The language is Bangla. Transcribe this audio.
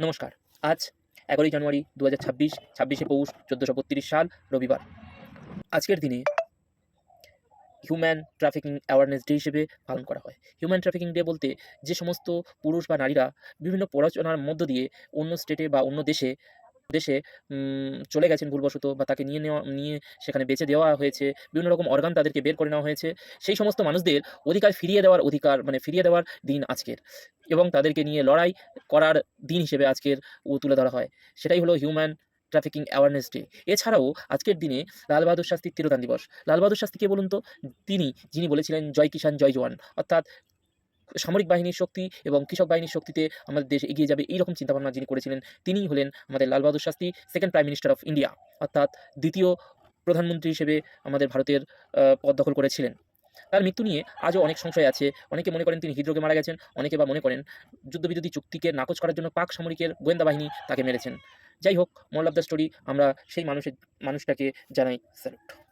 নমস্কার। আজ ১১ই জানুয়ারি ২০২৬, ২৬শে পৌষ ১৪৩২ সাল রবিবার। আজকের দিনে হিউম্যান ট্রাফিকিং অ্যাওয়ারনেস ডে হিসেবে পালন করা হয়। হিউম্যান ট্রাফিকিং ডে বলতে যে সমস্ত পুরুষ বা নারীরা বিভিন্ন প্ররোচনার মধ্য দিয়ে অন্য স্টেটে বা অন্য দেশে চলে গেছেন ভুলবশত বা তাকে নিয়ে সেখানে বেচে দেওয়া হয়েছে। বিভিন্ন রকম অর্গান তাদেরকে বের করে নেওয়া হয়েছে। সেই সমস্ত মানুষদের ফিরিয়ে দেওয়ার দিন আজকের, এবং তাদেরকে নিয়ে লড়াই করার দিন হিসেবে আজকের তুলে ধরা হয়। সেটাই হলো হিউম্যান ট্রাফিকিং অ্যাওয়ারনেস ডে। এছাড়াও আজকের দিনে লাল বাহাদুর শাস্ত্রীর তিরোধান দিবস। লাল বাহাদুর শাস্ত্রী কে বলুন তো? যিনি বলেছিলেন, "জয় কিষান জয় জওয়ান।" অর্থাৎ সামরিক বাহিনীর শক্তি এবং কৃষক বাহিনীর শক্তিতে আমাদের দেশ এগিয়ে যাবে, এইরকম চিন্তাভাবনা যিনি করেছিলেন, তিনিই হলেন আমাদের Lal Bahadur Shastri, second prime minister of India, অর্থাৎ দ্বিতীয় প্রধানমন্ত্রী হিসেবে আমাদের ভারতের পদ দখল করেছিলেন। তার মৃত্যু নিয়ে আজও অনেক সংশয় আছে। অনেকে মনে করেন তিনি হৃদরোগে মারা গেছেন, অনেকে বা মনে করেন যুদ্ধবিরোধী চুক্তিকে নাকচ করার জন্য পাক সামরিকের গোয়েন্দা বাহিনী তাকে মেরেছেন। যাই হোক, মোরাল অফ দ্য স্টোরি, আমরা সেই মানুষটাকে জানাই স্যালুট।